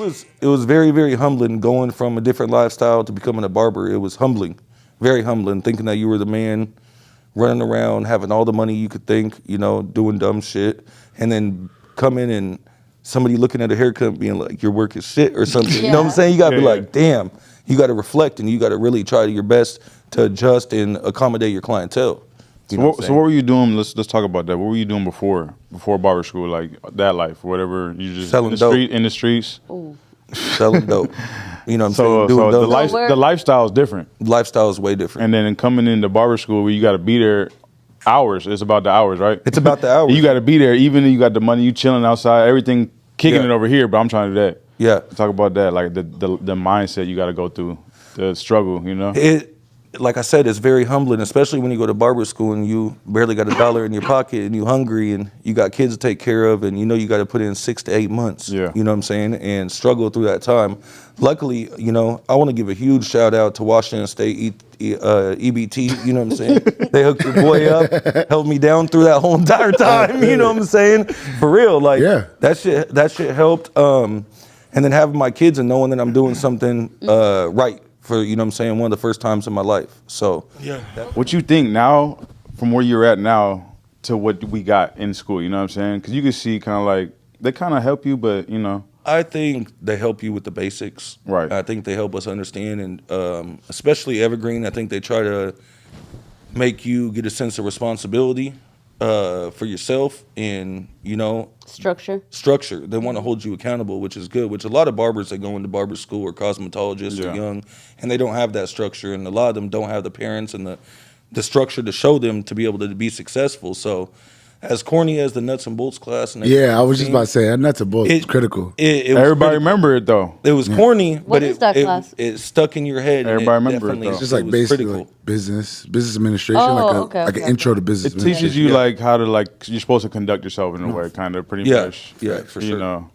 it was very, very humbling going from a different lifestyle to becoming a barber. It was humbling, very humbling, thinking that you were the man running around, having all the money you could think, doing dumb shit, and then coming and somebody looking at a haircut being like, your work is shit or something. You know what I'm saying? You got to be like, damn, you got to reflect and you got to really try your best to adjust and accommodate your clientele. So what were you doing? Let's talk about that. What were you doing before barber school, like that life, whatever? You just selling in the streets. Ooh. Selling dope. You know what I'm saying? So the lifestyle is different. Lifestyle is way different. And then coming into barber school where you got to be there hours. It's about the hours, right? It's about the hours. You got to be there, even if you got the money, you chilling outside, everything kicking it over here. But I'm trying to do that. Yeah. Talk about that, like the mindset you got to go through, the struggle. Like I said, it's very humbling, especially when you go to barber school and you barely got $1 in your pocket and you hungry and you got kids to take care of and you got to put in 6 to 8 months. Yeah. You know what I'm saying? And struggle through that time. Luckily, I want to give a huge shout out to Washington State EBT. You know what I'm saying? They hooked your boy up, held me down through that whole entire time. You know what I'm saying? For real, like that shit helped. And then having my kids and knowing that I'm doing something right. For, you know what I'm saying, one of the first times in my life. So, what you think now, from where you're at now to what we got in school, you know what I'm saying? Because you can see kind of like, they kind of help you, but, I think they help you with the basics. Right. I think they help us understand, and especially Evergreen, I think they try to make you get a sense of responsibility for yourself and, structure. They want to hold you accountable, which is good, which a lot of barbers that go into barber school or cosmetologists are young, and they don't have that structure, and a lot of them don't have the parents and the structure to show them to be able to be successful. So as corny as the nuts and bolts class. And I was just about to say, that nuts and bolts is critical. Everybody remember it, though. It was corny, but class? it stuck in your head. Everybody remember it, though. It's just like basically like business administration, like an intro to business. It teaches you like how to you're supposed to conduct yourself in a way, kind of pretty much. Yeah, for sure.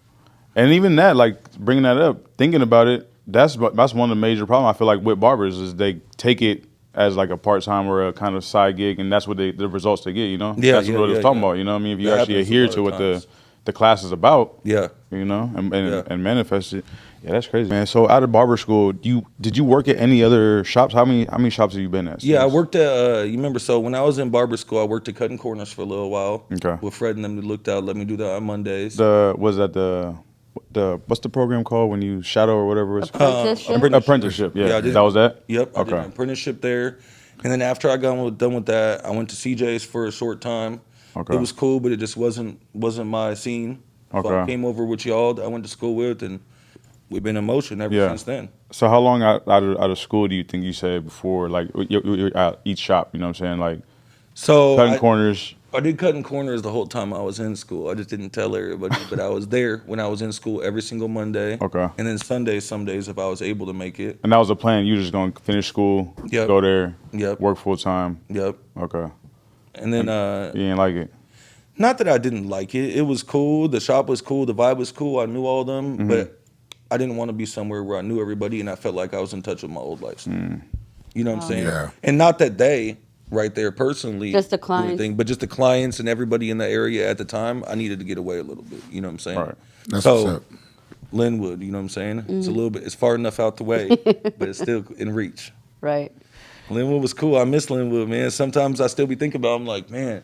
And even that, like bringing that up, thinking about it, that's one of the major problems I feel like with barbers is they take it as like a part-time or a kind of side gig, and that's what the results they get, That's what it's talking about, you know what I mean? If you actually adhere to what the class is about, and manifest it. Yeah, that's crazy, man. So out of barber school, did you work at any other shops? How many shops have you been at? Since? Yeah, I worked at, you remember, so when I was in barber school, I worked at Cutting Corners for a little while. Okay. With Fred and them that looked out, let me do that on Mondays. Was that the what's the program called when you shadow or whatever it's apprenticeship. Yeah, that was that. Yep. I did an apprenticeship there, and then after I got done with that, I went to CJ's for a short time. Okay. It was cool, but it just wasn't my scene. Okay. So I came over with y'all that I went to school with, and we've been in motion ever since then. So how long out of school do you think you said before, like you're at each shop? You know what I'm saying, like Cutting Corners. I did Cutting Corners the whole time I was in school. I just didn't tell everybody, but I was there when I was in school every single Monday. Okay. And then Sundays, some days if I was able to make it. And that was the plan. You were just going to finish school, go there, work full time. Yep. Okay. And then you didn't like it? Not that I didn't like it. It was cool. The shop was cool. The vibe was cool. I knew all of them, but I didn't want to be somewhere where I knew everybody and I felt like I was in touch with my old lifestyle. You know what I'm saying? Yeah. And not that they right there personally, just the clients, but just the clients and everybody in the area at the time. I needed to get away a little bit. You know what I'm saying? Right. That's what's up. Linwood, you know what I'm saying? It's a little bit. It's far enough out the way, but it's still in reach. Right. Linwood was cool. I miss Linwood, man. Sometimes I still be thinking about. I'm like, man,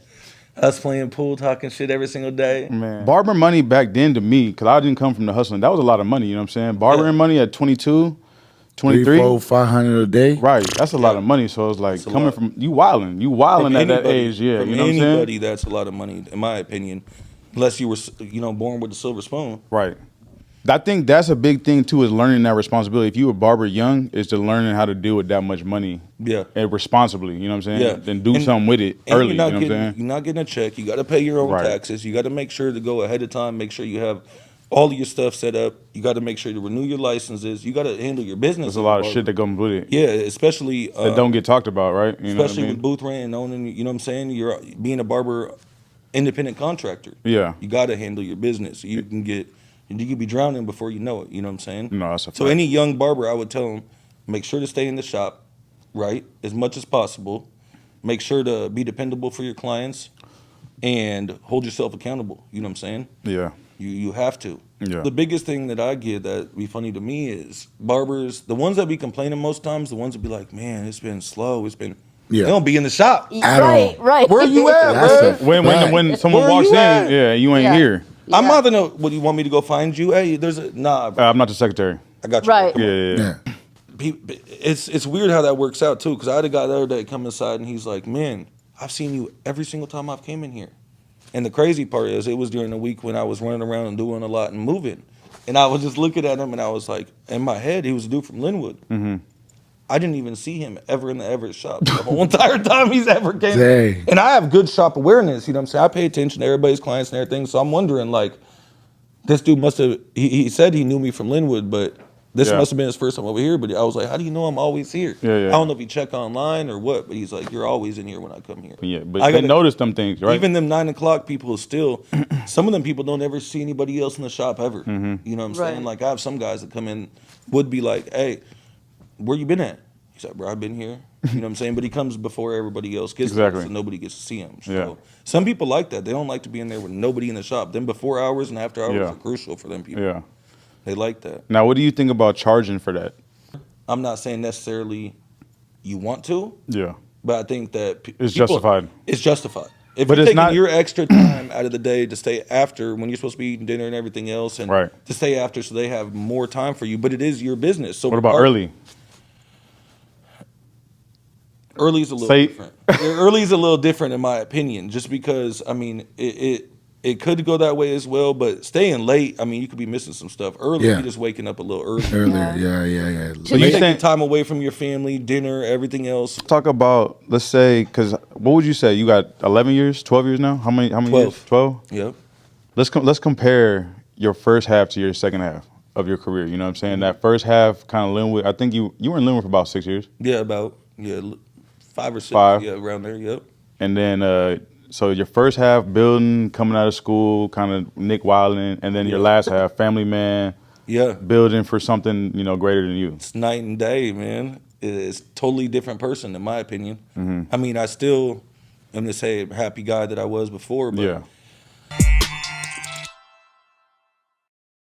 us playing pool, talking shit every single day. Man. Barber money back then to me, because I didn't come from the hustling. That was a lot of money. You know what I'm saying? Barbering money at 22. 23, 3, 4, 500 a day. Right, that's a lot of money. So it's like coming from you wilding at that age, you know what I'm saying? Anybody, that's a lot of money, in my opinion, unless you were, born with a silver spoon. Right. I think that's a big thing too, is learning that responsibility. If you were barber young, is to learning how to deal with that much money. Yeah. And responsibly, you know what I'm saying? Yeah. Then do something with it early, you know what I'm saying? You're not getting a check. You got to pay your own taxes. You got to make sure to go ahead of time. Make sure you have all of your stuff set up. You got to make sure to renew your licenses. You got to handle your business. There's a lot of shit that comes with it. Yeah, especially that don't get talked about, right? You know especially what I mean? with booth rent and owning. You know what I'm saying? You're being a barber, independent contractor. Yeah, you got to handle your business. You can be drowning before you know it. You know what I'm saying? No, that's a fact. So any young barber, I would tell them, make sure to stay in the shop, right, as much as possible. Make sure to be dependable for your clients, and hold yourself accountable. You know what I'm saying? Yeah. You have to. Yeah. The biggest thing that I get that be funny to me is barbers, the ones that be complaining most times, the ones that be like, man, it's been slow, they don't be in the shop. At all. Right. Where you at, That's bro? a When someone Where walks you in, at? yeah, you ain't here. I'm not gonna. What do you want me to go find you? Hey, nah. Bro. I'm not the secretary. I got you. Right. Come on. Yeah. It's weird how that works out too. Because I had a guy the other day come inside and he's like, "Man, I've seen you every single time I've came in here." And the crazy part is, it was during the week when I was running around and doing a lot and moving, and I was just looking at him and I was like, in my head, he was a dude from Linwood. Mm-hmm. I didn't even see him ever in the Everett shop the whole entire time he's ever came. Dang. And I have good shop awareness. You know what I'm saying? I pay attention to everybody's clients and everything. So I'm wondering, like, this dude must have. He said he knew me from Linwood, but. This must have been his first time over here, but I was like, how do you know I'm always here? Yeah. I don't know if he check online or what, but he's like, you're always in here when I come here. Yeah, but they notice them things, right? Even them 9 o'clock people still, some of them people don't ever see anybody else in the shop ever. Mm-hmm. You know what I'm saying? Like, I have some guys that come in, would be like, hey, where you been at? He's like, bro, I've been here. You know what I'm saying? But he comes before everybody else gets there, so nobody gets to see him. So some people like that. They don't like to be in there with nobody in the shop. Them before hours and after hours are crucial for them people. Yeah. They like that. Now, what do you think about charging for that? I'm not saying necessarily you want to. Yeah. But I think that It's justified. It's justified. If But you're it's taking not- your extra time out of the day to stay after when you're supposed to be eating dinner and everything else, and to stay after so they have more time for you, but it is your business. So what about early? Early's a little different. Early's a little different in my opinion, just because I mean it could go that way as well, but staying late, I mean, you could be missing some stuff. Early, you're just waking up a little early. Earlier, yeah. So you taking time away from your family, dinner, everything else. Talk about, let's say, because what would you say? You got 11 years, 12 years now? How many 12. years? 12? Yep. Let's compare your first half to your second half of your career. You know what I'm saying? That first half, kind of Linwood. I think you were in Linwood for about 6 years. Yeah, about 5 or 6. Yeah, around there. Yep. And then so your first half building, coming out of school, kind of Nick Wilding, and then your last half, family man, building for something greater than you. It's night and day, man. It's totally different person, in my opinion. Mm-hmm. I mean, I still am the same happy guy that I was before, but